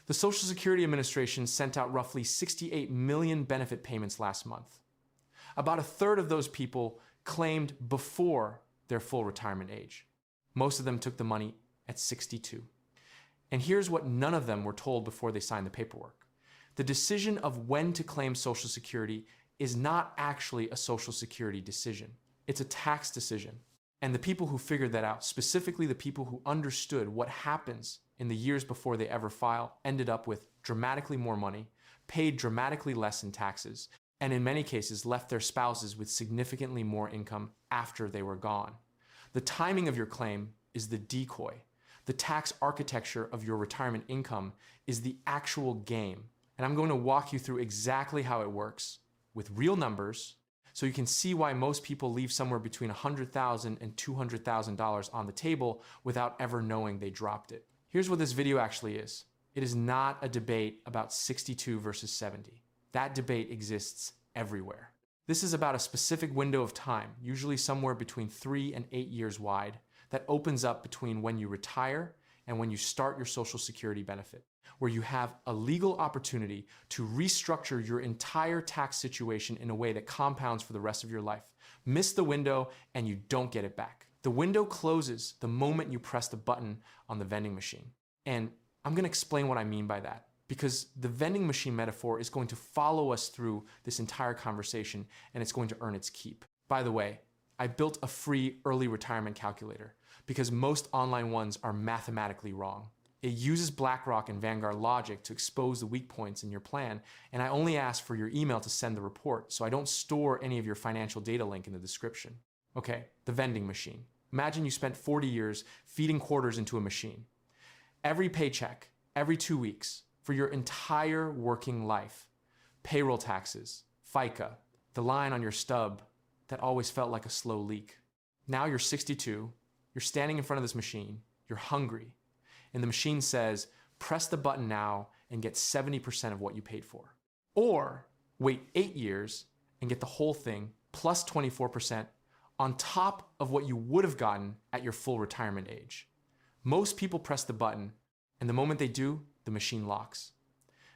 The Social Security Administration sent out roughly 68 million benefit payments last month. About a third of those people claimed before their full retirement age. Most of them took the money at 62. And here's what none of them were told before they signed the paperwork. The decision of when to claim Social Security is not actually a Social Security decision. It's a tax decision. And the people who figured that out, specifically the people who understood what happens in the years before they ever file, ended up with dramatically more money, paid dramatically less in taxes, and in many cases left their spouses with significantly more income after they were gone. The timing of your claim is the decoy. The tax architecture of your retirement income is the actual game. And I'm going to walk you through exactly how it works with real numbers so you can see why most people leave somewhere between $100,000 and $200,000 on the table without ever knowing they dropped it. Here's what this video actually is. It is not a debate about 62 versus 70. That debate exists everywhere. This is about a specific window of time, usually somewhere between 3 and 8 years wide, that opens up between when you retire and when you start your Social Security benefit, where you have a legal opportunity to restructure your entire tax situation in a way that compounds for the rest of your life. Miss the window and you don't get it back. The window closes the moment you press the button on the vending machine. And I'm going to explain what I mean by that, because the vending machine metaphor is going to follow us through this entire conversation and it's going to earn its keep. By the way, I built a free early retirement calculator because most online ones are mathematically wrong. It uses BlackRock and Vanguard logic to expose the weak points in your plan, and I only ask for your email to send the report, so I don't store any of your financial data link in the description. Okay, the vending machine. Imagine you spent 40 years feeding quarters into a machine. Every paycheck, every 2 weeks, for your entire working life. Payroll taxes, FICA, the line on your stub that always felt like a slow leak. Now you're 62, you're standing in front of this machine, you're hungry, and the machine says, press the button now and get 70% of what you paid for. Or wait 8 years and get the whole thing plus 24% on top of what you would have gotten at your full retirement age. Most people press the button, and the moment they do, the machine locks.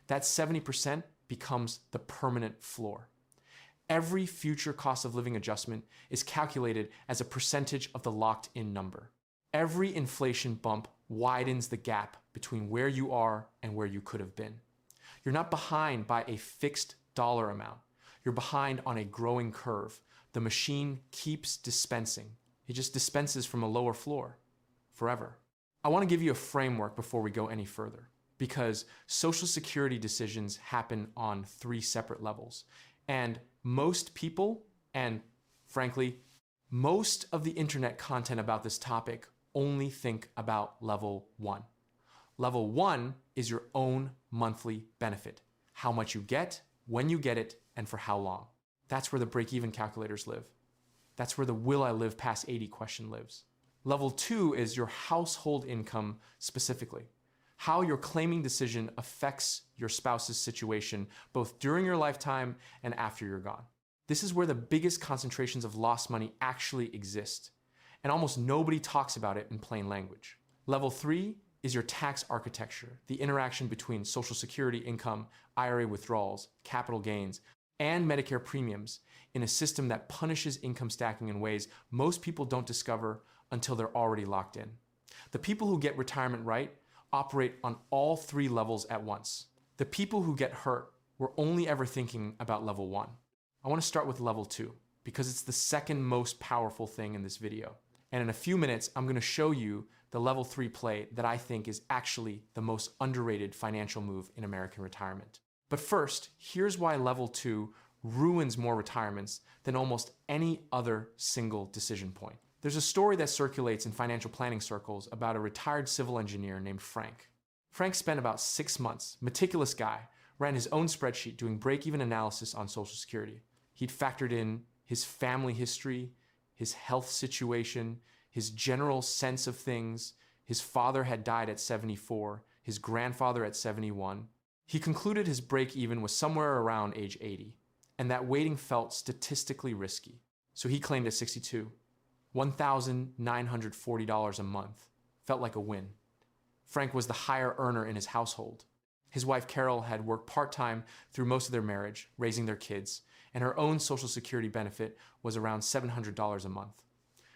That 70% becomes the permanent floor. Every future cost of living adjustment is calculated as a percentage of the locked-in number. Every inflation bump widens the gap between where you are and where you could have been. You're not behind by a fixed dollar amount. You're behind on a growing curve. The machine keeps dispensing. It just dispenses from a lower floor forever. I want to give you a framework before we go any further, because Social Security decisions happen on 3 separate levels. And most people, and frankly, most of the internet content about this topic only think about level 1. Level 1 is your own monthly benefit. How much you get, when you get it, and for how long. That's where the break-even calculators live. That's where the will I live past 80 question lives. Level 2 is your household income specifically. How your claiming decision affects your spouse's situation, both during your lifetime and after you're gone. This is where the biggest concentrations of lost money actually exist, and almost nobody talks about it in plain language. Level 3 is your tax architecture, the interaction between Social Security income, IRA withdrawals, capital gains, and Medicare premiums in a system that punishes income stacking in ways most people don't discover until they're already locked in. The people who get retirement right operate on all 3 levels at once. The people who get hurt were only ever thinking about level 1. I want to start with level 2 because it's the second most powerful thing in this video. And in a few minutes, I'm going to show you the level 3 play that I think is actually the most underrated financial move in American retirement. But first, here's why level 2 ruins more retirements than almost any other single decision point. There's a story that circulates in financial planning circles about a retired civil engineer named Frank. Frank spent about 6 months, meticulous guy, ran his own spreadsheet doing break-even analysis on Social Security. He'd factored in his family history, his health situation, his general sense of things. His father had died at 74, his grandfather at 71. He concluded his break-even was somewhere around age 80, and that waiting felt statistically risky. So he claimed at 62. $1,940 a month felt like a win. Frank was the higher earner in his household. His wife Carol had worked part-time through most of their marriage, raising their kids, and her own Social Security benefit was around $700 a month.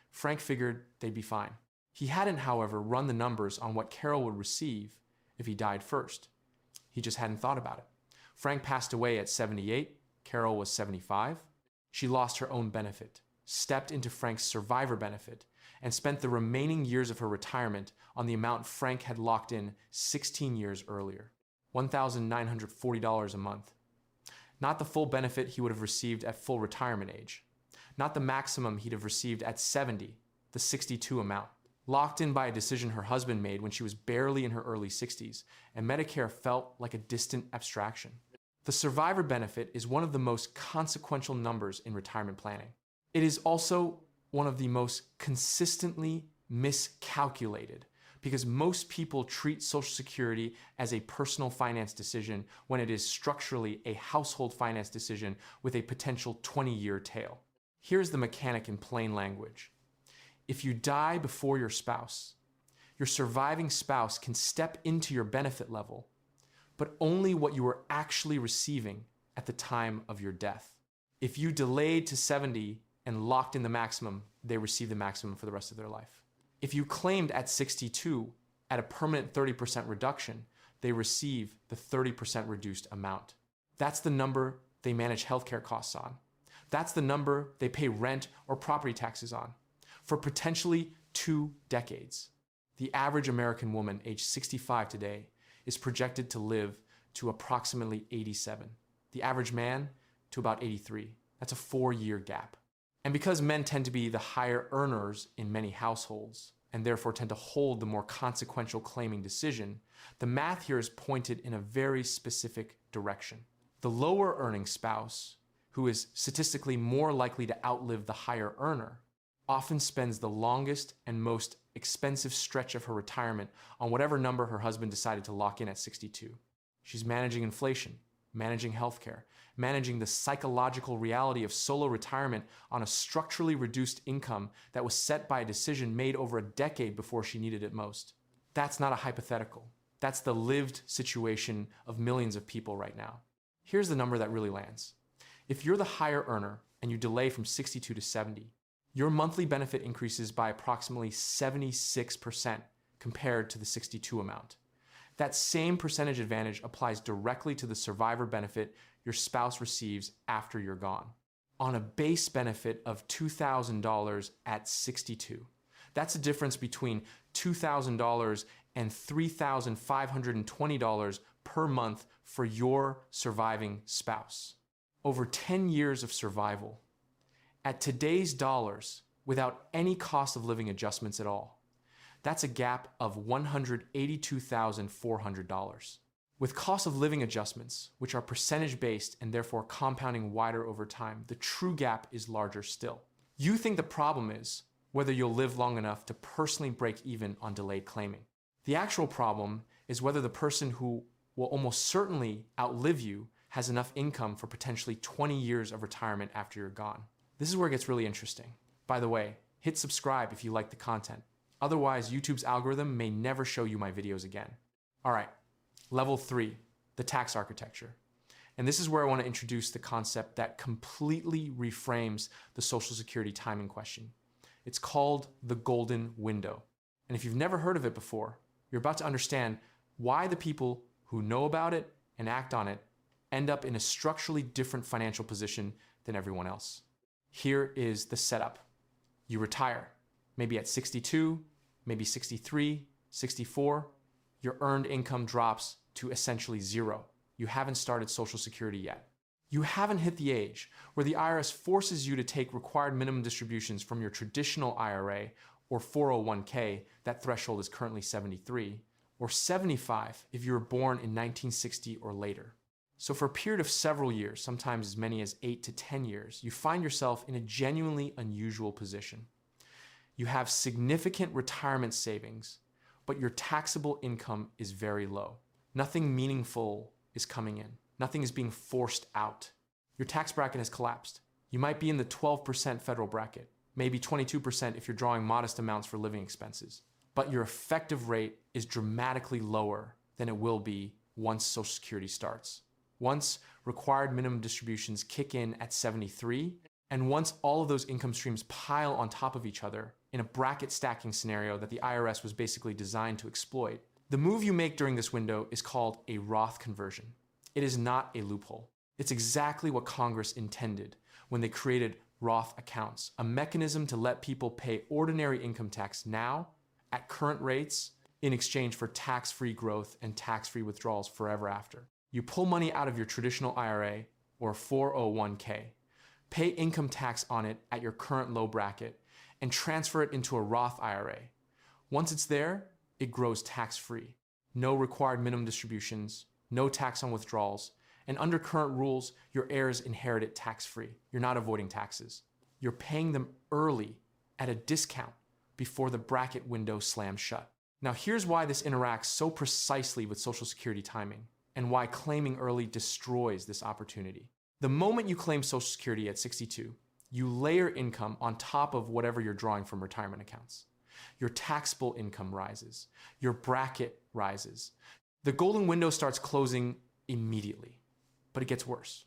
Frank figured they'd be fine. He hadn't, however, run the numbers on what Carol would receive if he died first. He just hadn't thought about it. Frank passed away at 78, Carol was 75. She lost her own benefit, stepped into Frank's survivor benefit, and spent the remaining years of her retirement on the amount Frank had locked in 16 years earlier, $1,940 a month. Not the full benefit he would have received at full retirement age. Not the maximum he'd have received at 70, the 62 amount. Locked in by a decision her husband made when she was barely in her early 60s, and Medicare felt like a distant abstraction. The survivor benefit is one of the most consequential numbers in retirement planning. It is also one of the most consistently miscalculated because most people treat Social Security as a personal finance decision when it is structurally a household finance decision with a potential 20-year tail. Here's the mechanic in plain language. If you die before your spouse, your surviving spouse can step into your benefit level, but only what you were actually receiving at the time of your death. If you delayed to 70 and locked in the maximum, they receive the maximum for the rest of their life. If you claimed at 62 at a permanent 30% reduction, they receive the 30% reduced amount. That's the number they manage healthcare costs on. That's the number they pay rent or property taxes on for potentially 2 decades. The average American woman aged 65 today is projected to live to approximately 87. The average man to about 83. That's a 4-year gap. And because men tend to be the higher earners in many households, and therefore tend to hold the more consequential claiming decision, the math here is pointed in a very specific direction. The lower earning spouse, who is statistically more likely to outlive the higher earner, often spends the longest and most expensive stretch of her retirement on whatever number her husband decided to lock in at 62. She's managing inflation, managing healthcare, managing the psychological reality of solo retirement on a structurally reduced income that was set by a decision made over a decade before she needed it most. That's not a hypothetical. That's the lived situation of millions of people right now. Here's the number that really lands. If you're the higher earner and you delay from 62 to 70, your monthly benefit increases by approximately 76% compared to the 62 amount. That same percentage advantage applies directly to the survivor benefit your spouse receives after you're gone. On a base benefit of $2,000 at 62. That's a difference between $2,000 and $3,520 per month for your surviving spouse. Over 10 years of survival. At today's dollars, without any cost of living adjustments at all, that's a gap of $182,400. With cost of living adjustments, which are percentage-based and therefore compounding wider over time, the true gap is larger still. You think the problem is whether you'll live long enough to personally break even on delayed claiming. The actual problem is whether the person who will almost certainly outlive you has enough income for potentially 20 years of retirement after you're gone. This is where it gets really interesting. By the way, hit subscribe if you like the content. Otherwise, YouTube's algorithm may never show you my videos again. All right, level 3, the tax architecture. And this is where I want to introduce the concept that completely reframes the Social Security timing question. It's called the golden window. And if you've never heard of it before, you're about to understand why the people who know about it and act on it end up in a structurally different financial position than everyone else. Here is the setup. You retire, maybe at 62, maybe 63, 64. Your earned income drops to essentially zero. You haven't started Social Security yet. You haven't hit the age where the IRS forces you to take required minimum distributions from your traditional IRA or 401k, that threshold is currently 73, or 75 if you were born in 1960 or later. So for a period of several years, sometimes as many as 8 to 10 years, you find yourself in a genuinely unusual position. You have significant retirement savings, but your taxable income is very low. Nothing meaningful is coming in. Nothing is being forced out. Your tax bracket has collapsed. You might be in the 12% federal bracket, maybe 22% if you're drawing modest amounts for living expenses. But your effective rate is dramatically lower than it will be once Social Security starts. Once required minimum distributions kick in at 73, and once all of those income streams pile on top of each other in a bracket stacking scenario that the IRS was basically designed to exploit, the move you make during this window is called a Roth conversion. It is not a loophole. It's exactly what Congress intended when they created Roth accounts, a mechanism to let people pay ordinary income tax now at current rates in exchange for tax-free growth and tax-free withdrawals forever after. You pull money out of your traditional IRA or 401k, pay income tax on it at your current low bracket, and transfer it into a Roth IRA. Once it's there, it grows tax-free. No required minimum distributions, no tax on withdrawals, and under current rules, your heirs inherit it tax-free. You're not avoiding taxes. You're paying them early at a discount before the bracket window slams shut. Now here's why this interacts so precisely with Social Security timing, and why claiming early destroys this opportunity. The moment you claim Social Security at 62, you layer income on top of whatever you're drawing from retirement accounts. Your taxable income rises. Your bracket rises. The golden window starts closing immediately, but it gets worse.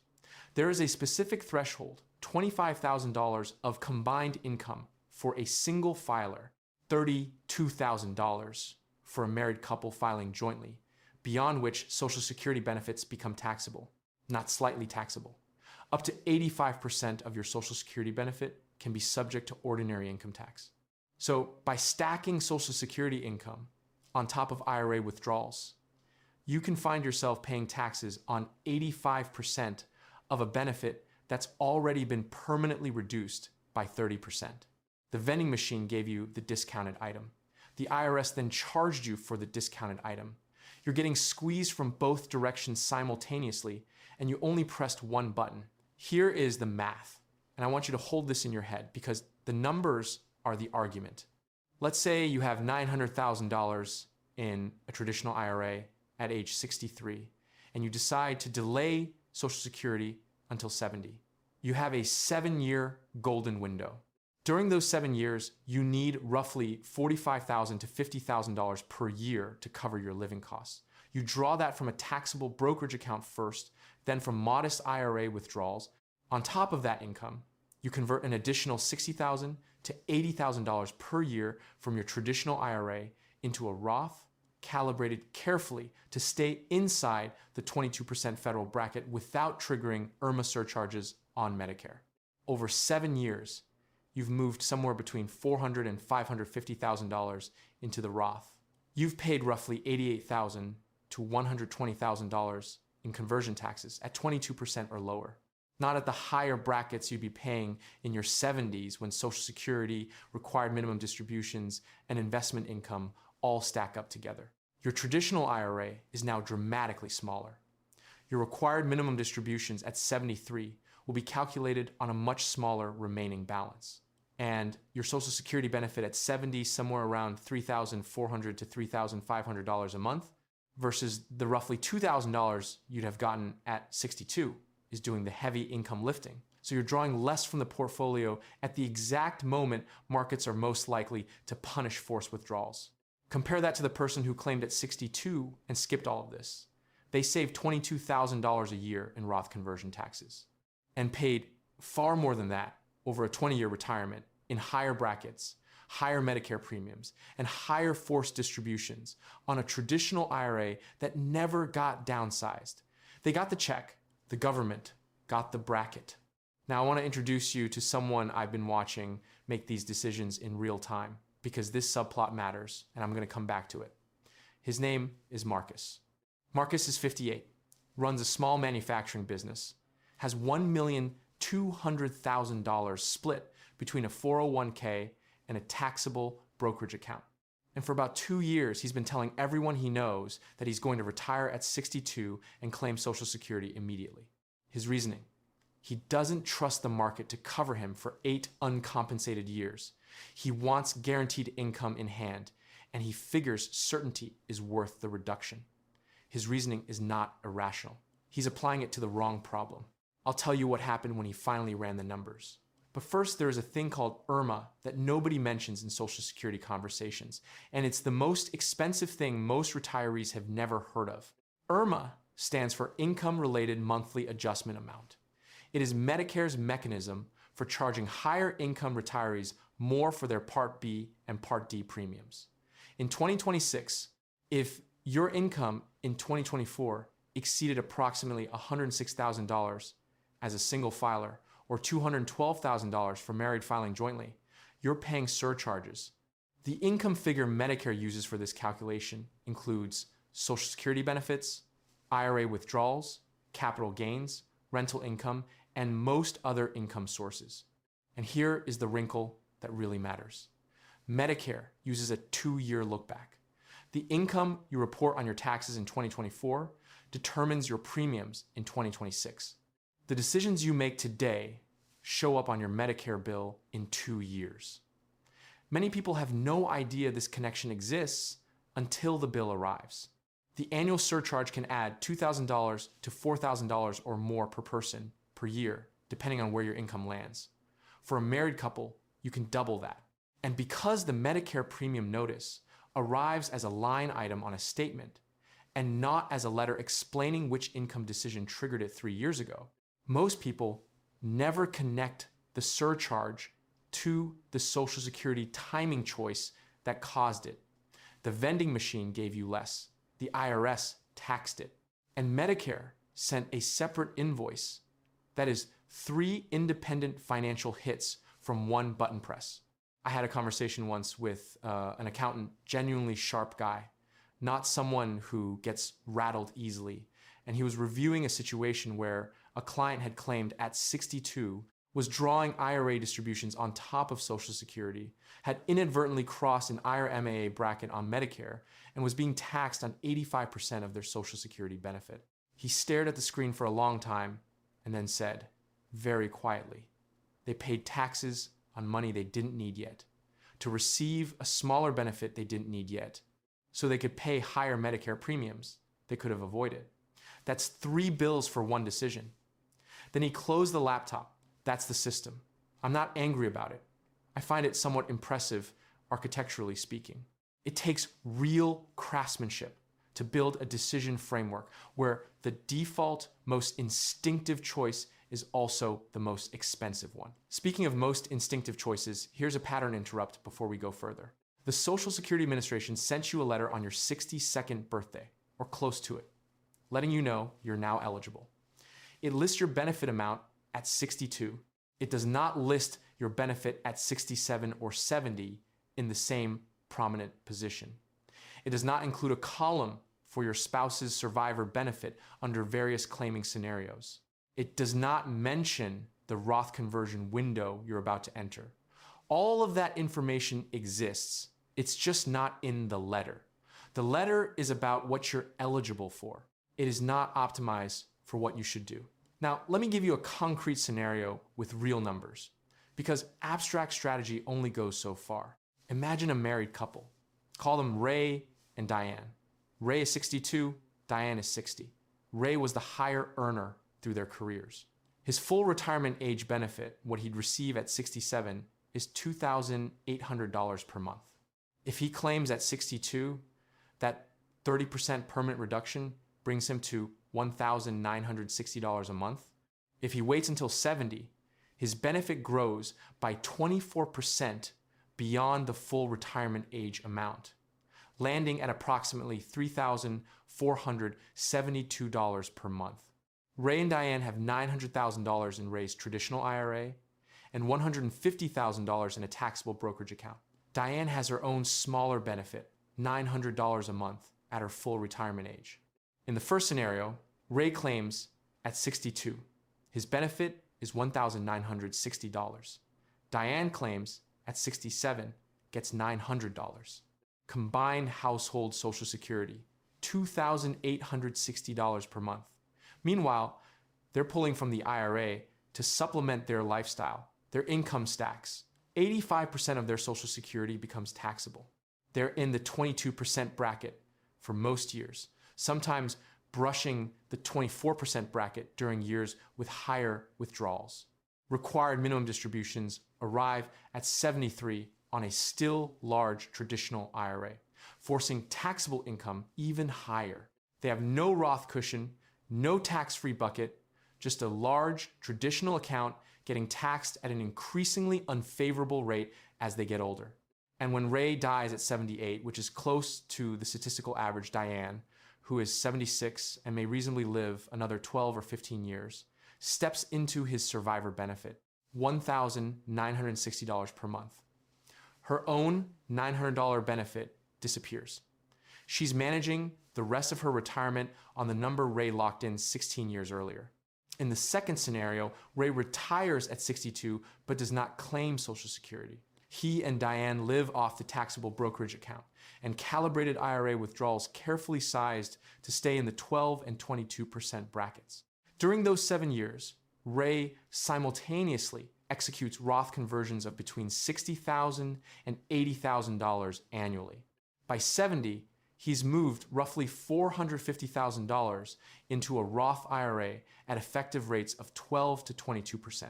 There is a specific threshold, $25,000 of combined income for a single filer, $32,000 for a married couple filing jointly, beyond which Social Security benefits become taxable, not slightly taxable. Up to 85% of your Social Security benefit can be subject to ordinary income tax. So by stacking Social Security income on top of IRA withdrawals, you can find yourself paying taxes on 85% of a benefit that's already been permanently reduced by 30%. The vending machine gave you the discounted item. The IRS then charged you for the discounted item. You're getting squeezed from both directions simultaneously, and you only pressed one button. Here is the math, and I want you to hold this in your head because the numbers are the argument. Let's say you have $900,000 in a traditional IRA at age 63, and you decide to delay Social Security until 70. You have a 7-year golden window. During those 7 years, you need roughly $45,000 to $50,000 per year to cover your living costs. You draw that from a taxable brokerage account first, then from modest IRA withdrawals. On top of that income, you convert an additional $60,000 to $80,000 per year from your traditional IRA into a Roth, calibrated carefully to stay inside the 22% federal bracket without triggering IRMAA surcharges on Medicare. Over 7 years, you've moved somewhere between $400,000 and $550,000 into the Roth. You've paid roughly $88,000 to $120,000 in conversion taxes at 22% or lower. Not at the higher brackets you'd be paying in your 70s when Social Security, required minimum distributions, and investment income all stack up together. Your traditional IRA is now dramatically smaller. Your required minimum distributions at 73 will be calculated on a much smaller remaining balance. And your Social Security benefit at 70, somewhere around $3,400 to $3,500 a month, versus the roughly $2,000 you'd have gotten at 62 is doing the heavy income lifting. So you're drawing less from the portfolio at the exact moment markets are most likely to punish forced withdrawals. Compare that to the person who claimed at 62 and skipped all of this. They saved $22,000 a year in Roth conversion taxes and paid far more than that over a 20-year retirement in higher brackets, higher Medicare premiums, and higher forced distributions on a traditional IRA that never got downsized. They got the check, the government got the bracket. Now I want to introduce you to someone I've been watching make these decisions in real time because this subplot matters and I'm going to come back to it. His name is Marcus. Marcus is 58, runs a small manufacturing business, has $1,200,000 split between a 401k and a taxable brokerage account. And for about 2 years, he's been telling everyone he knows that he's going to retire at 62 and claim Social Security immediately. His reasoning: he doesn't trust the market to cover him for 8 uncompensated years. He wants guaranteed income in hand, and he figures certainty is worth the reduction. His reasoning is not irrational. He's applying it to the wrong problem. I'll tell you what happened when he finally ran the numbers. But first, there is a thing called IRMAA that nobody mentions in Social Security conversations, and it's the most expensive thing most retirees have never heard of. IRMAA stands for Income-Related Monthly Adjustment Amount. It is Medicare's mechanism for charging higher income retirees more for their Part B and Part D premiums. In 2026, if your income in 2024 exceeded approximately $106,000 as a single filer or $212,000 for married filing jointly, you're paying surcharges. The income figure Medicare uses for this calculation includes Social Security benefits, IRA withdrawals, capital gains, rental income, and most other income sources. And here is the wrinkle that really matters. Medicare uses a 2-year look back. The income you report on your taxes in 2024 determines your premiums in 2026. The decisions you make today show up on your Medicare bill in 2 years. Many people have no idea this connection exists until the bill arrives. The annual surcharge can add $2,000 to $4,000 or more per person per year, depending on where your income lands. For a married couple, you can double that. And because the Medicare premium notice arrives as a line item on a statement and not as a letter explaining which income decision triggered it 3 years ago, most people never connect the surcharge to the Social Security timing choice that caused it. The vending machine gave you less. The IRS taxed it. And Medicare sent a separate invoice that is 3 independent financial hits from one button press. I had a conversation once with an accountant, genuinely sharp guy, not someone who gets rattled easily. And he was reviewing a situation where a client had claimed at 62 was drawing IRA distributions on top of Social Security, had inadvertently crossed an IRMAA bracket on Medicare, and was being taxed on 85% of their Social Security benefit. He stared at the screen for a long time and then said, very quietly, they paid taxes on money they didn't need yet, to receive a smaller benefit they didn't need yet, so they could pay higher Medicare premiums they could have avoided. That's 3 bills for one decision. Then he closed the laptop. That's the system. I'm not angry about it. I find it somewhat impressive, architecturally speaking. It takes real craftsmanship to build a decision framework where the default, most instinctive choice is also the most expensive one. Speaking of most instinctive choices, here's a pattern interrupt before we go further. The Social Security Administration sent you a letter on your 62nd birthday, or close to it, letting you know you're now eligible. It lists your benefit amount at 62. It does not list your benefit at 67 or 70 in the same prominent position. It does not include a column for your spouse's survivor benefit under various claiming scenarios. It does not mention the Roth conversion window you're about to enter. All of that information exists. It's just not in the letter. The letter is about what you're eligible for. It is not optimized for what you should do. Now, let me give you a concrete scenario with real numbers, because abstract strategy only goes so far. Imagine a married couple. Call them Ray and Diane. Ray is 62, Diane is 60. Ray was the higher earner through their careers. His full retirement age benefit, what he'd receive at 67, is $2,800 per month. If he claims at 62, that 30% permanent reduction brings him to $1,960 a month. If he waits until 70, his benefit grows by 24% beyond the full retirement age amount, landing at approximately $3,472 per month. Ray and Diane have $900,000 in Ray's traditional IRA and $150,000 in a taxable brokerage account. Diane has her own smaller benefit, $900 a month, at her full retirement age. In the first scenario, Ray claims at 62. His benefit is $1,960. Diane claims at 67, gets $900. Combined household Social Security, $2,860 per month. Meanwhile, they're pulling from the IRA to supplement their lifestyle, their income stacks. 85% of their Social Security becomes taxable. They're in the 22% bracket for most years, sometimes brushing the 24% bracket during years with higher withdrawals. Required minimum distributions arrive at 73 on a still large traditional IRA, forcing taxable income even higher. They have no Roth cushion, no tax-free bucket, just a large traditional account getting taxed at an increasingly unfavorable rate as they get older. And when Ray dies at 78, which is close to the statistical average, Diane, who is 76 and may reasonably live another 12 or 15 years, steps into his survivor benefit, $1,960 per month. Her own $900 benefit disappears. She's managing the rest of her retirement on the number Ray locked in 16 years earlier. In the second scenario, Ray retires at 62 but does not claim Social Security. He and Diane live off the taxable brokerage account and calibrated IRA withdrawals carefully sized to stay in the 12 and 22% brackets. During those 7 years, Ray simultaneously executes Roth conversions of between $60,000 and $80,000 annually. By 70, he's moved roughly $450,000 into a Roth IRA at effective rates of 12 to 22%.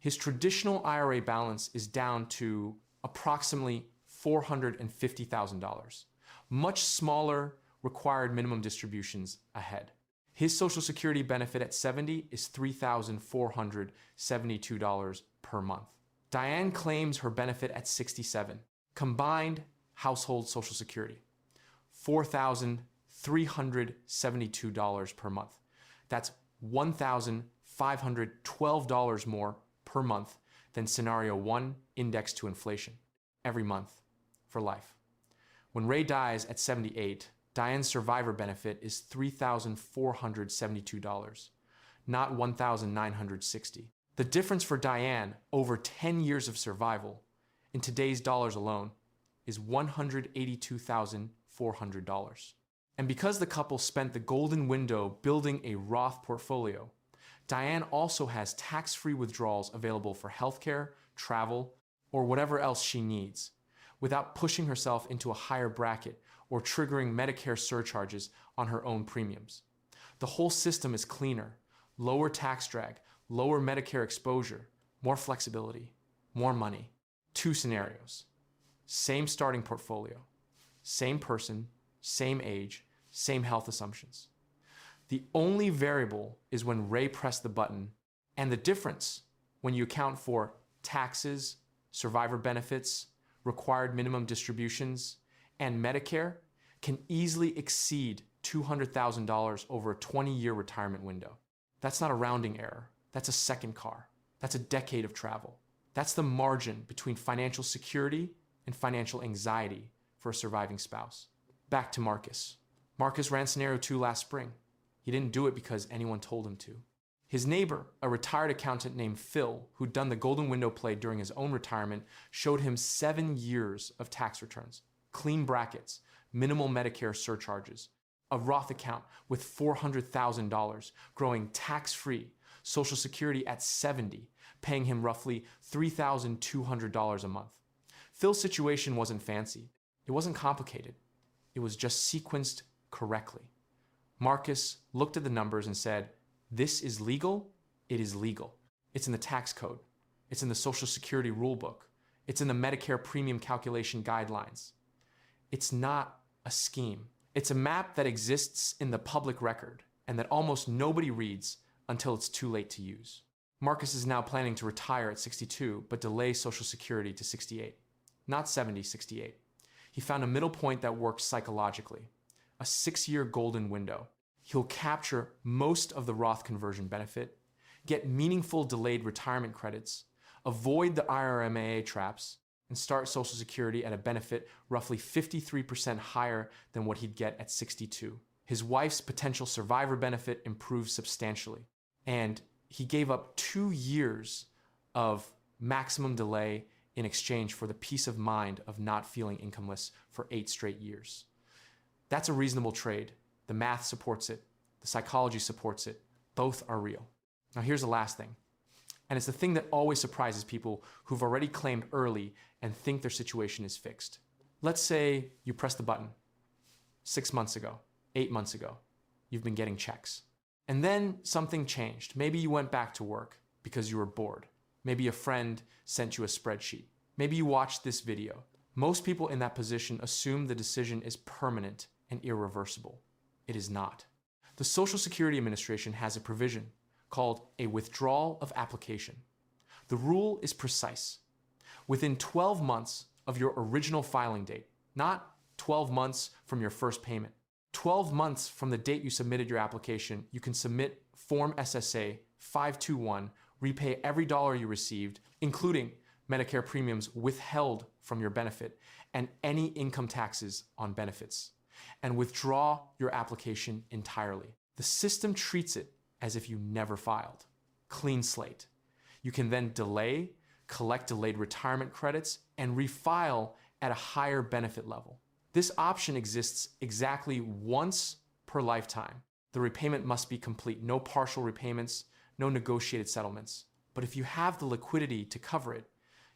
His traditional IRA balance is down to approximately $450,000. Much smaller required minimum distributions ahead. His Social Security benefit at 70 is $3,472 per month. Diane claims her benefit at 67. Combined household Social Security, $4,372 per month. That's $1,512 more per month than scenario 1 indexed to inflation every month for life. When Ray dies at 78, Diane's survivor benefit is $3,472, not $1,960. The difference for Diane over 10 years of survival in today's dollars alone is $182,400. And because the couple spent the golden window building a Roth portfolio, Diane also has tax-free withdrawals available for healthcare, travel, or whatever else she needs, without pushing herself into a higher bracket or triggering Medicare surcharges on her own premiums. The whole system is cleaner, lower tax drag, lower Medicare exposure, more flexibility, more money. 2 scenarios. Same starting portfolio, same person, same age, same health assumptions. The only variable is when Ray pressed the button, and the difference when you account for taxes, survivor benefits, required minimum distributions, and Medicare can easily exceed $200,000 over a 20-year retirement window. That's not a rounding error. That's a second car. That's a decade of travel. That's the margin between financial security and financial anxiety for a surviving spouse. Back to Marcus. Marcus ran scenario 2 last spring. He didn't do it because anyone told him to. His neighbor, a retired accountant named Phil, who'd done the golden window play during his own retirement, showed him 7 years of tax returns, clean brackets, minimal Medicare surcharges, a Roth account with $400,000 growing tax-free, Social Security at 70, paying him roughly $3,200 a month. Phil's situation wasn't fancy. It wasn't complicated. It was just sequenced correctly. Marcus looked at the numbers and said, "This is legal. It is legal. It's in the tax code. It's in the Social Security rulebook. It's in the Medicare premium calculation guidelines. It's not a scheme. It's a map that exists in the public record and that almost nobody reads until it's too late to use." Marcus is now planning to retire at 62, but delay Social Security to 68. Not 70, 68. He found a middle point that works psychologically. A 6-year golden window. He'll capture most of the Roth conversion benefit, get meaningful delayed retirement credits, avoid the IRMAA traps, and start Social Security at a benefit roughly 53% higher than what he'd get at 62. His wife's potential survivor benefit improved substantially, and he gave up 2 years of maximum delay in exchange for the peace of mind of not feeling incomeless for 8 straight years. That's a reasonable trade. The math supports it. The psychology supports it. Both are real. Now here's the last thing. And it's the thing that always surprises people who've already claimed early and think their situation is fixed. Let's say you press the button 6 months ago, 8 months ago. You've been getting checks. And then something changed. Maybe you went back to work because you were bored. Maybe a friend sent you a spreadsheet. Maybe you watched this video. Most people in that position assume the decision is permanent and irreversible. It is not. The Social Security Administration has a provision called a withdrawal of application. The rule is precise. Within 12 months of your original filing date, not 12 months from your first payment, 12 months from the date you submitted your application, you can submit Form SSA 521, repay every dollar you received, including Medicare premiums withheld from your benefit and any income taxes on benefits, and withdraw your application entirely. The system treats it as if you never filed. Clean slate. You can then delay, collect delayed retirement credits, and refile at a higher benefit level. This option exists exactly once per lifetime. The repayment must be complete, no partial repayments, no negotiated settlements. But if you have the liquidity to cover it,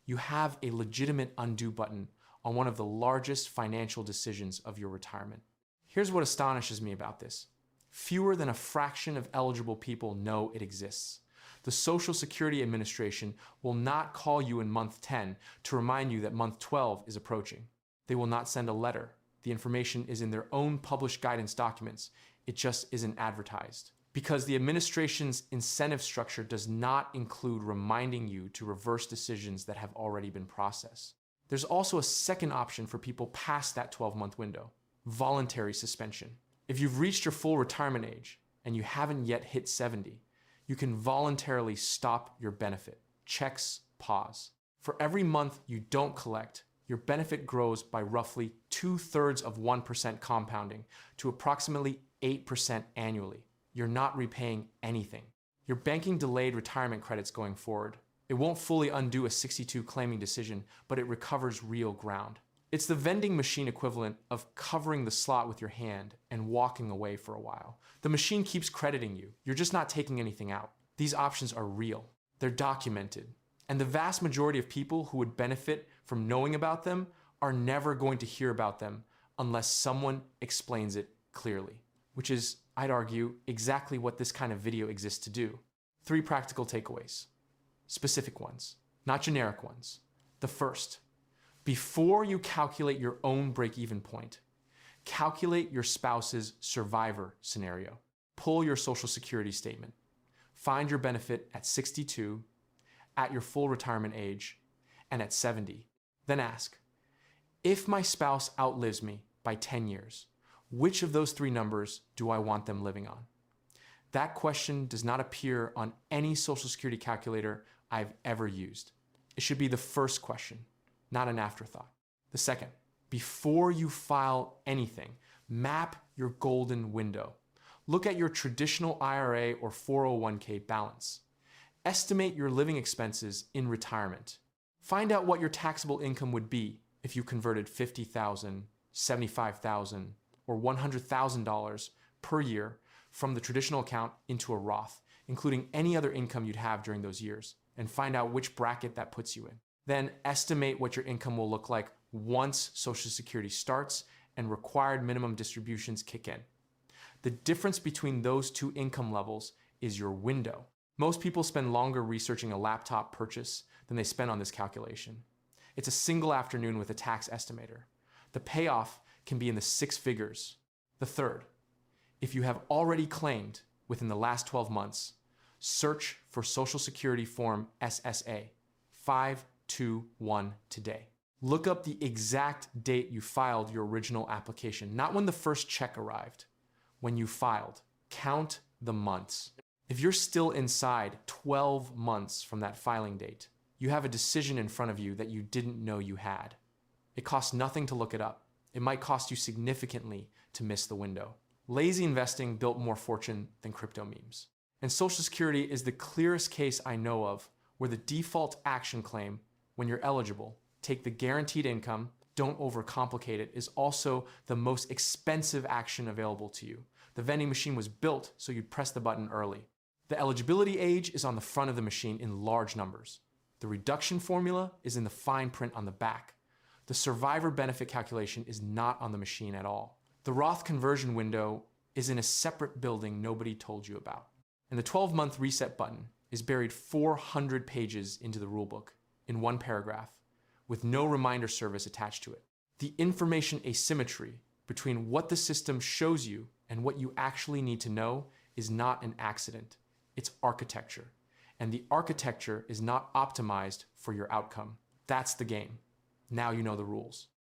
you have a legitimate undo button on one of the largest financial decisions of your retirement. Here's what astonishes me about this. Fewer than a fraction of eligible people know it exists. The Social Security Administration will not call you in month 10 to remind you that month 12 is approaching. They will not send a letter. The information is in their own published guidance documents. It just isn't advertised. Because the administration's incentive structure does not include reminding you to reverse decisions that have already been processed. There's also a second option for people past that 12-month window: voluntary suspension. If you've reached your full retirement age and you haven't yet hit 70, you can voluntarily stop your benefit. Checks pause. For every month you don't collect, your benefit grows by roughly 2/3 of 1% compounding to approximately 8% annually. You're not repaying anything. You're banking delayed retirement credits going forward. It won't fully undo a 62 claiming decision, but it recovers real ground. It's the vending machine equivalent of covering the slot with your hand and walking away for a while. The machine keeps crediting you. You're just not taking anything out. These options are real. They're documented. And the vast majority of people who would benefit from knowing about them are never going to hear about them unless someone explains it clearly, which is, I'd argue, exactly what this kind of video exists to do. 3 practical takeaways. Specific ones, not generic ones. The first, before you calculate your own break-even point, calculate your spouse's survivor scenario. Pull your Social Security statement. Find your benefit at 62, at your full retirement age, and at 70. Then ask, if my spouse outlives me by 10 years, which of those 3 numbers do I want them living on? That question does not appear on any Social Security calculator I've ever used. It should be the first question, not an afterthought. The second, before you file anything, map your golden window. Look at your traditional IRA or 401k balance. Estimate your living expenses in retirement. Find out what your taxable income would be if you converted $50,000, $75,000, or $100,000 per year from the traditional account into a Roth, including any other income you'd have during those years, and find out which bracket that puts you in. Then estimate what your income will look like once Social Security starts and required minimum distributions kick in. The difference between those 2 income levels is your window. Most people spend longer researching a laptop purchase than they spend on this calculation. It's a single afternoon with a tax estimator. The payoff can be in the 6 figures. The third, if you have already claimed within the last 12 months, search for Social Security Form SSA 521 today. Look up the exact date you filed your original application, not when the first check arrived, when you filed. Count the months. If you're still inside 12 months from that filing date, you have a decision in front of you that you didn't know you had. It costs nothing to look it up. It might cost you significantly to miss the window. Lazy investing built more fortune than crypto memes. And Social Security is the clearest case I know of where the default action claim, when you're eligible, take the guaranteed income, don't overcomplicate it, is also the most expensive action available to you. The vending machine was built so you'd press the button early. The eligibility age is on the front of the machine in large numbers. The reduction formula is in the fine print on the back. The survivor benefit calculation is not on the machine at all. The Roth conversion window is in a separate building nobody told you about. And the 12-month reset button is buried 400 pages into the rulebook in one paragraph with no reminder service attached to it. The information asymmetry between what the system shows you And what you actually need to know is not an accident, it's architecture. And the architecture is not optimized for your outcome. That's the game. Now you know the rules.